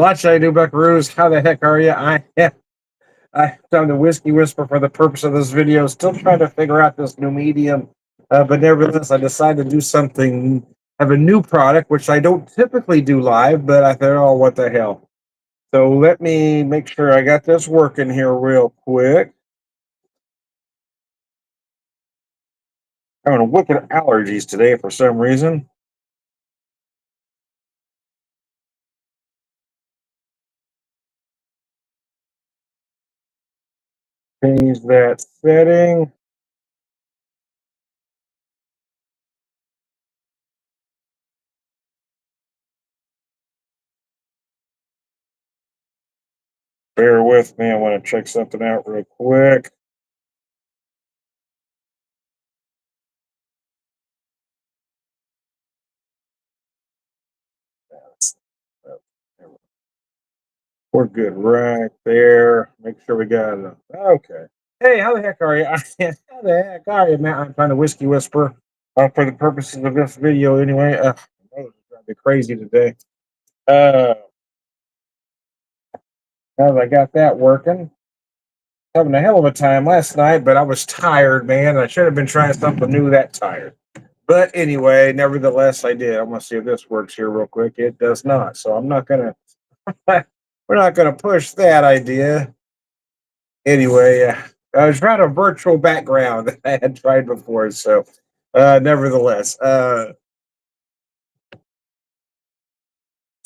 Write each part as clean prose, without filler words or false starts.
Watch I do, Buckaroos. How the heck are you? I'm the Whiskey Whisperer for the purpose of this video. Still trying to figure out this new medium, but nevertheless, I decided to do something. Have a new product, which I don't typically do live, but I thought, oh, what the hell? So let me make sure I got this working here real quick. I'm having wicked allergies today for some reason. Change that setting. Bear with me. I want to check something out real quick. We're good right there. Make sure we got it. Okay. Hey, how the heck are you? How the heck are you, man? I'm trying to whiskey whisper for the purposes of this video anyway. My nose is driving me crazy today. Uh, Now that I got that working, having a hell of a time last night, but I was tired, man. I should have been trying something new that tired. But anyway, nevertheless, I did. I'm gonna see if this works here real quick. It does not, so I'm not gonna. We're not gonna push that idea. Anyway, I was trying a virtual background that I had tried before, so nevertheless. So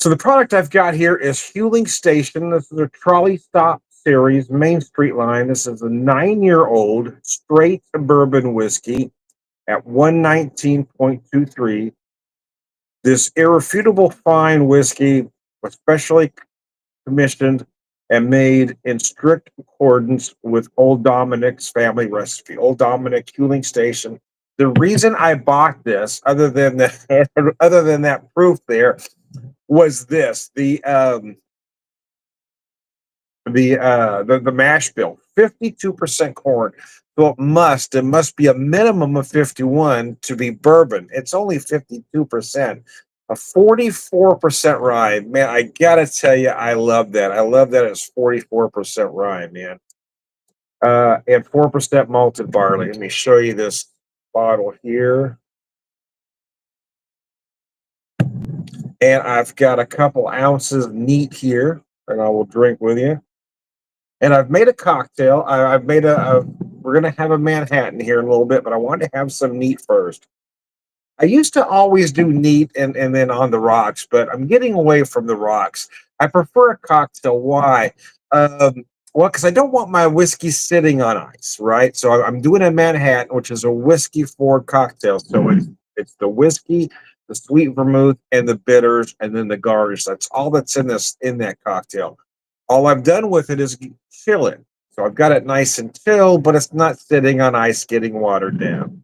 the product I've got here is Huling Station. This is a trolley stop series, Main Street line. This is a 9-year-old straight bourbon whiskey at 119.23. This irrefutable fine whiskey was specially commissioned and made in strict accordance with Old Dominic's family recipe. Old Dominic Huling Station. The reason I bought this, other than the, other than that proof there, was this: the mash bill, 52% corn. So it must be a minimum of 51 to be bourbon. It's only 52%. A 44% rye. Man, I gotta tell you, I love that. I love that it's 44% rye, man. And 4% malted barley. Let me show you this bottle here. And I've got a couple ounces neat here, and I will drink with you. And I've made a cocktail. I've made we're gonna have a Manhattan here in a little bit, but I wanted to have some neat first. I used to always do neat and then on the rocks, but I'm getting away from the rocks. I prefer a cocktail. Why? Well, because I don't want my whiskey sitting on ice, right? So I'm doing a Manhattan, which is a whiskey forward cocktail. So it's the whiskey, the sweet vermouth, and the bitters, and then the garnish. That's all that's in that cocktail. All I've done with it is chill it. So I've got it nice and chill, but it's not sitting on ice getting watered down.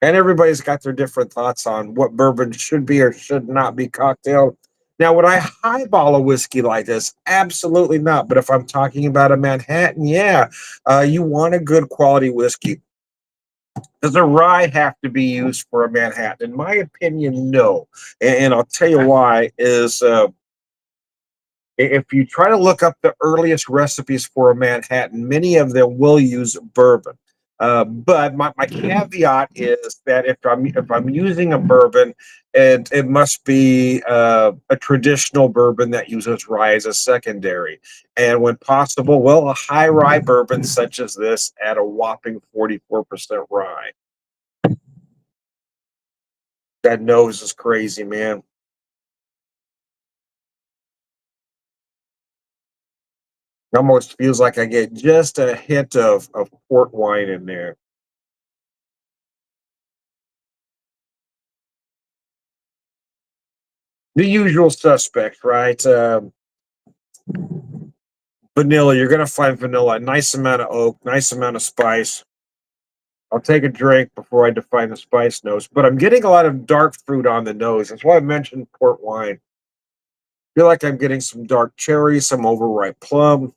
And everybody's got their different thoughts on what bourbon should be or should not be cocktailed. Now, would I highball a whiskey like this? Absolutely not. But if I'm talking about a Manhattan, yeah, you want a good quality whiskey. Does a rye have to be used for a Manhattan? In my opinion, no. And I'll tell you why. Is if you try to look up the earliest recipes for a Manhattan, many of them will use bourbon. But my caveat is that if I'm using a bourbon, it must be a traditional bourbon that uses rye as a secondary, and when possible, well, a high rye bourbon such as this at a whopping 44% rye. That nose is crazy, man. It almost feels like I get just a hint of port wine in there. The usual suspects, right? Vanilla. You're gonna find vanilla. A nice amount of oak, nice amount of spice. I'll take a drink before I define the spice notes, but I'm getting a lot of dark fruit on the nose. That's why I mentioned port wine. Feel like I'm getting some dark cherry, some overripe plum.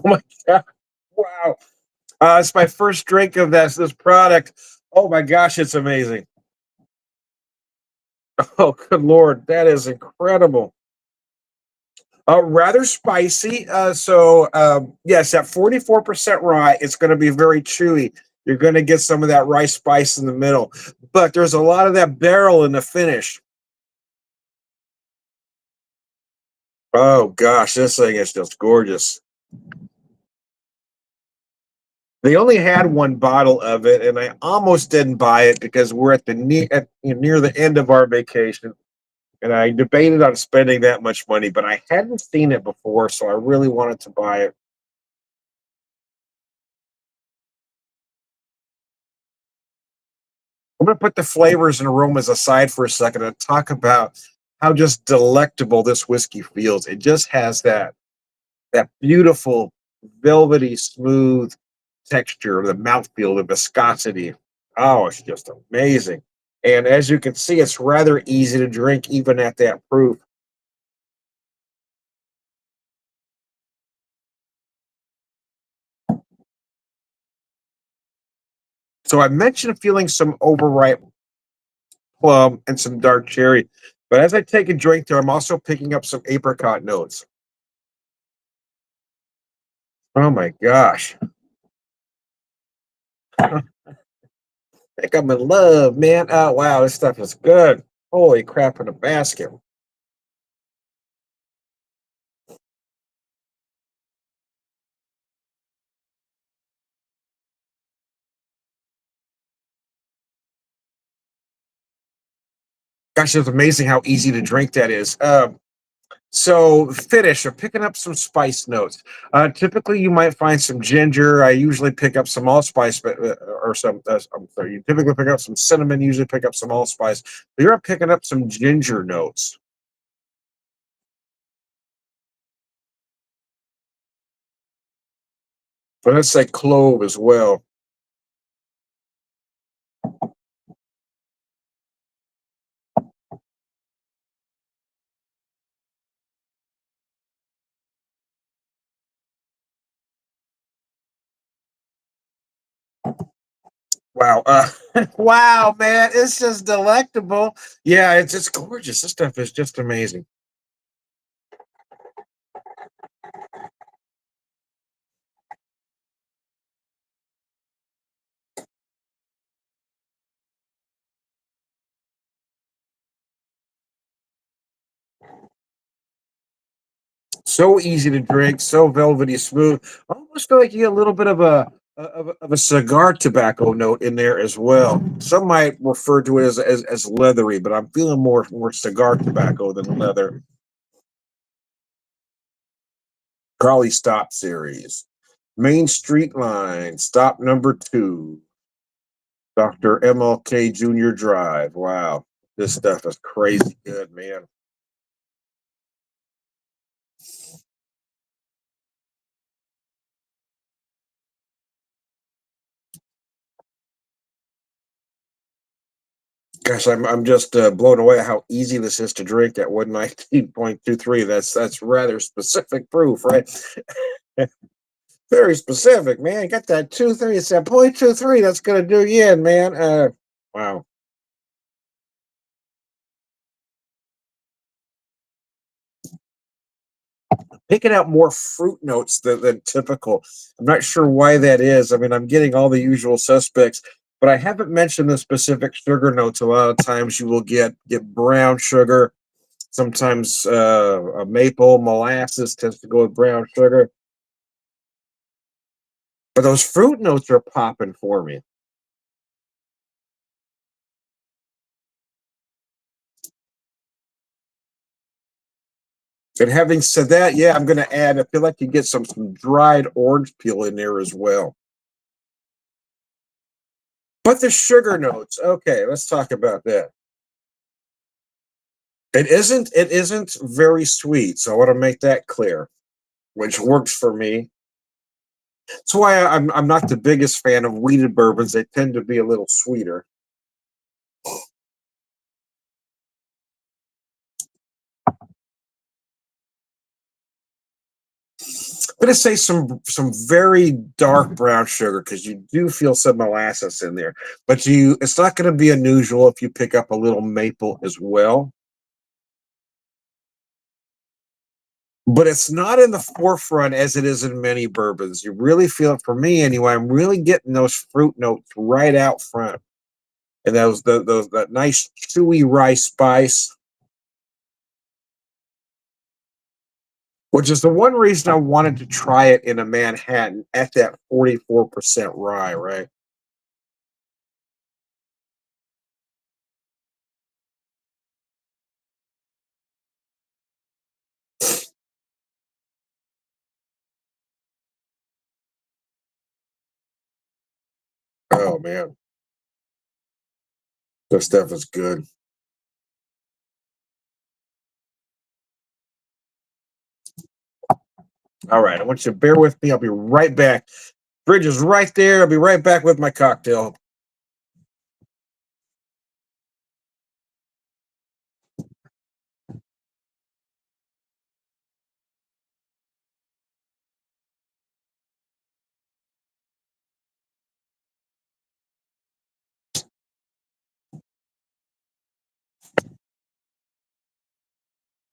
Oh my god! Wow. It's my first drink of this product. Oh my gosh, it's amazing. Oh, good lord, that is incredible. Rather spicy. Yes, at 44% rye, it's going to be very chewy. You're going to get some of that rice spice in the middle, but there's a lot of that barrel in the finish. Oh gosh, this thing is just gorgeous. They only had one bottle of it, and I almost didn't buy it because we're near the end of our vacation, and I debated on spending that much money, but I hadn't seen it before, so I really wanted to buy it. I'm going to put the flavors and aromas aside for a second and talk about how just delectable this whiskey feels. It just has that beautiful, velvety, smooth texture, the mouthfeel, the viscosity. Oh, it's just amazing. And as you can see, it's rather easy to drink even at that proof. So I mentioned feeling some overripe plum and some dark cherry, but as I take a drink there, I'm also picking up some apricot notes. Oh my gosh. I think I'm in love, man. Oh wow, this stuff is good. Holy crap in a basket. Gosh, it's amazing how easy to drink that is. So finish or picking up some spice notes. Typically, you might find some ginger. I usually pick up some allspice, but or some. I'm sorry. You typically pick up some cinnamon. Usually pick up some allspice. But you're picking up some ginger notes. But let's say clove as well. Wow. Wow, man, it's just delectable. Yeah, it's just gorgeous. This stuff is just amazing. So easy to drink, so velvety smooth. I almost feel like you get a little bit of a cigar tobacco note in there as well. Some might refer to it as leathery, but I'm feeling more cigar tobacco than leather. Carly Stop series. Main Street Line, stop number 2. Dr. MLK Jr. Drive. Wow. This stuff is crazy good, man. Gosh, I'm just blown away how easy this is to drink at 119.23. That's rather specific proof, right? Very specific, man. Got that 2.3. It's that 0.23 that's gonna do you in, man. Wow. Picking out more fruit notes than typical. I'm not sure why that is. I mean, I'm getting all the usual suspects, but I haven't mentioned the specific sugar notes. A lot of times you will get brown sugar. Sometimes a maple molasses tends to go with brown sugar. But those fruit notes are popping for me. And having said that, yeah, I'm going to add. I feel like you get some dried orange peel in there as well. But the sugar notes. Okay, let's talk about that. It isn't very sweet, so I want to make that clear, which works for me. That's why I'm not the biggest fan of wheated bourbons. They tend to be a little sweeter. I'm gonna say some very dark brown sugar because you do feel some molasses in there, but you it's not gonna be unusual if you pick up a little maple as well. But it's not in the forefront as it is in many bourbons. You really feel it for me anyway. I'm really getting those fruit notes right out front. And those that nice chewy rice spice, which is the one reason I wanted to try it in a Manhattan at that 44% rye, right? Oh man, this stuff is good. All right, I want you to bear with me. I'll be right back. Fridge is right there. I'll be right back with my cocktail.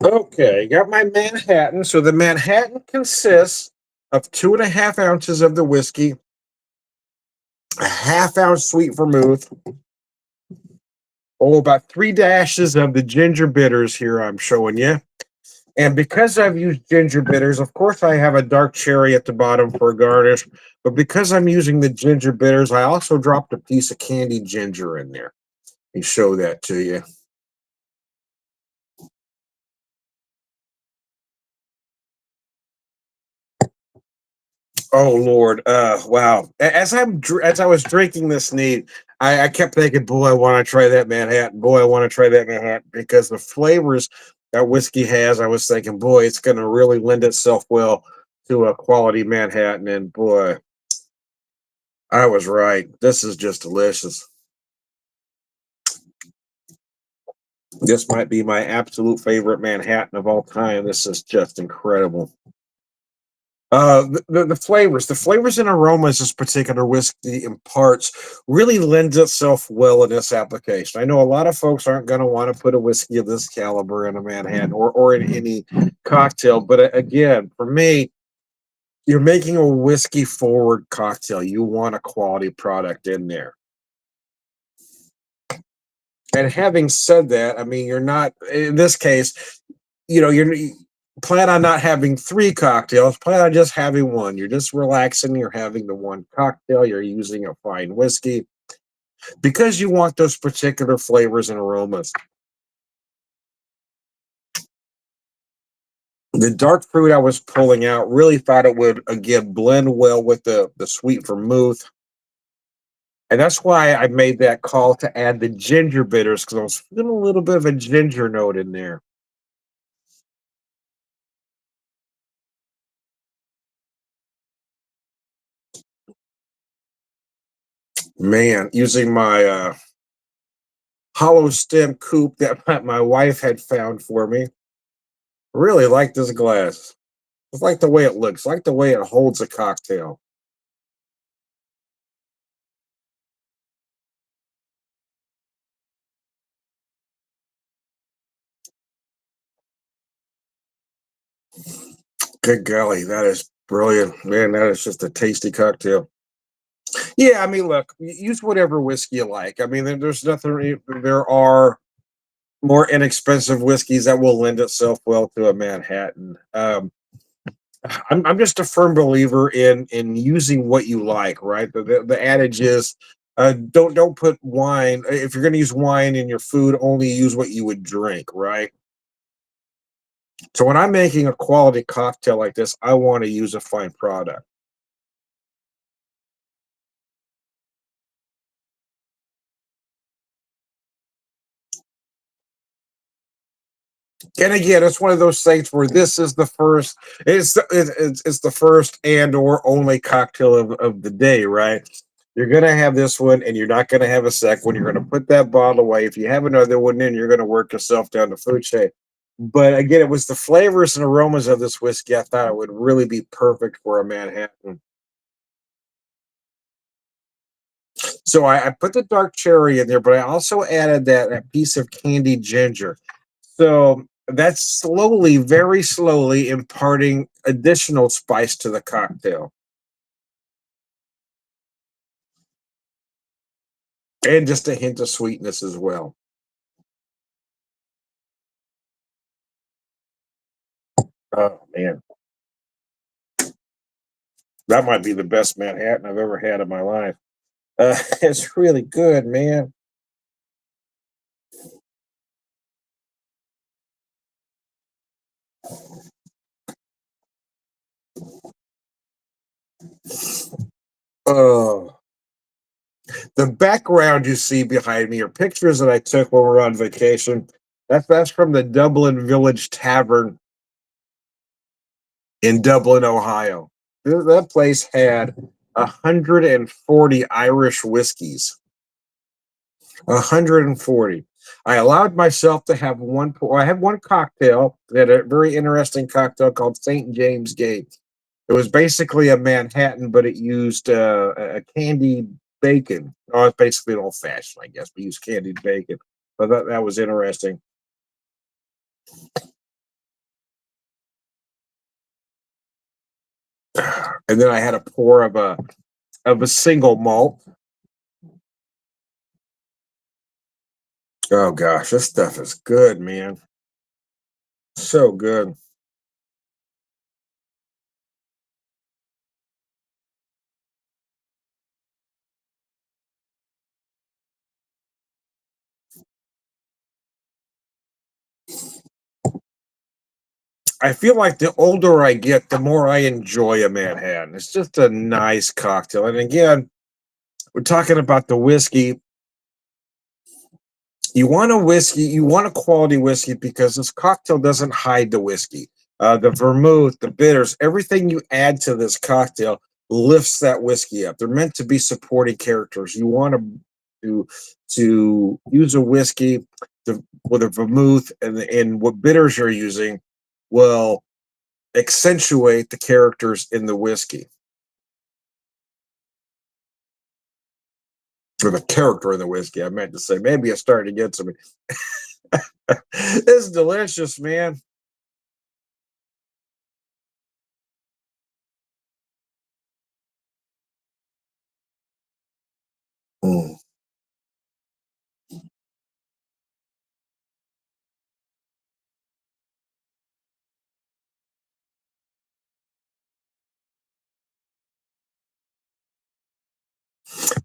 Okay, got my Manhattan. So the Manhattan consists of 2.5 ounces of the whiskey, a half ounce sweet vermouth, about 3 dashes of the ginger bitters here I'm showing you. And because I've used ginger bitters, of course I have a dark cherry at the bottom for a garnish. But because I'm using the ginger bitters, I also dropped a piece of candied ginger in there. Let me show that to you. Oh Lord, wow! As I was drinking this neat, I kept thinking, boy, I want to try that Manhattan. Boy, I want to try that Manhattan because the flavors that whiskey has. I was thinking, boy, it's going to really lend itself well to a quality Manhattan. And boy, I was right. This is just delicious. This might be my absolute favorite Manhattan of all time. This is just incredible. The flavors and aromas this particular whiskey imparts really lends itself well in this application. I know a lot of folks aren't going to want to put a whiskey of this caliber in a Manhattan or in any cocktail, but again, for me, you're making a whiskey forward cocktail. You want a quality product in there. And having said that, I mean, you're not in this case, you plan on not having three cocktails, plan on just having one. You're just relaxing, you're having the one cocktail, you're using a fine whiskey because you want those particular flavors and aromas. The dark fruit I was pulling out really thought it would again blend well with the sweet vermouth. And that's why I made that call to add the ginger bitters because I was feeling a little bit of a ginger note in there. Man, using my hollow stem coupe that my wife had found for me. Really like this glass. I like the way it looks, I like the way it holds a cocktail. Good golly, that is brilliant. Man, that is just a tasty cocktail. Yeah, I mean, look, use whatever whiskey you like. I mean, there's nothing, there are more inexpensive whiskeys that will lend itself well to a Manhattan. I'm just a firm believer in using what you like, right? The adage is don't put wine if you're going to use wine in your food, only use what you would drink, right? So when I'm making a quality cocktail like this, I want to use a fine product. And again, it's one of those things where this is the first, it's the first and or only cocktail of the day, right? You're gonna have this one, and you're not gonna have a second one. You're gonna put that bottle away. If you have another one in, you're gonna work yourself down the food chain. But again, it was the flavors and aromas of this whiskey. I thought it would really be perfect for a Manhattan. So I put the dark cherry in there, but I also added that piece of candied ginger. So that's slowly, very slowly imparting additional spice to the cocktail and just a hint of sweetness as well. Oh man, that might be the best Manhattan I've ever had in my life. It's really good, man. Oh, the background you see behind me are pictures that I took when we were on vacation. That's from the Dublin Village Tavern in Dublin, Ohio. That place had 140 Irish whiskeys. 140. I allowed myself to have one. I had one cocktail. They had a very interesting cocktail called St. James Gate. It was basically a Manhattan, but it used a candied bacon. Oh, it's basically an old fashioned, I guess. We used candied bacon, but that was interesting. And then I had a pour of a single malt. Oh gosh, this stuff is good, man. So good. I feel like the older I get, the more I enjoy a Manhattan. It's just a nice cocktail. And again, we're talking about the whiskey. You want a whiskey, you want a quality whiskey because this cocktail doesn't hide the whiskey. The vermouth, the bitters, everything you add to this cocktail lifts that whiskey up. They're meant to be supporting characters. You want to use a whiskey with a vermouth and what bitters you're using will accentuate the characters in the whiskey or the character in the whiskey. I meant to say maybe I started to get some. It's delicious, man. Mm.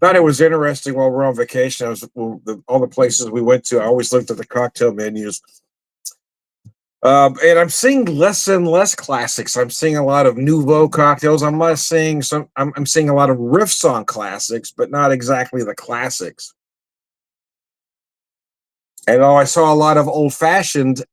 Thought it was interesting while we're on vacation. All the places we went to. I always looked at the cocktail menus, and I'm seeing less and less classics. I'm seeing a lot of nouveau cocktails. I'm not seeing some. I'm seeing a lot of riffs on classics, but not exactly the classics. And I saw a lot of old fashioned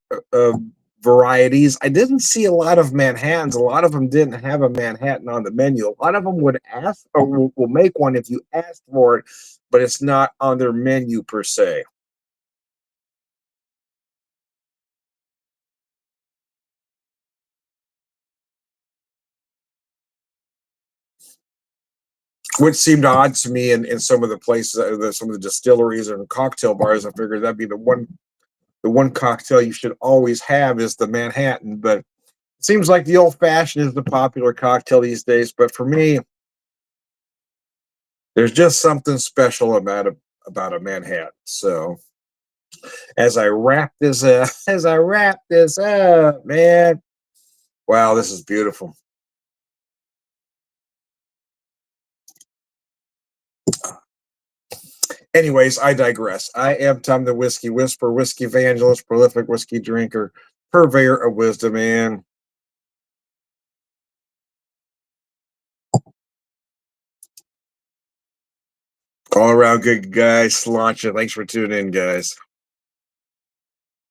varieties. I didn't see a lot of Manhattans. A lot of them didn't have a Manhattan on the menu. A lot of them would ask or will make one if you asked for it, but it's not on their menu per se. Which seemed odd to me in some of the places, some of the distilleries and cocktail bars. I figured that'd be the one cocktail you should always have is the Manhattan. But it seems like the old fashioned is the popular cocktail these days. But for me, there's just something special about a Manhattan. So as I wrap this as I wrap this up, man, wow, this is beautiful. Anyways, I digress. I am Tom the Whiskey Whisperer, Whiskey Evangelist, prolific whiskey drinker, purveyor of wisdom, and all around good guy. Sláinte. Thanks for tuning in, guys.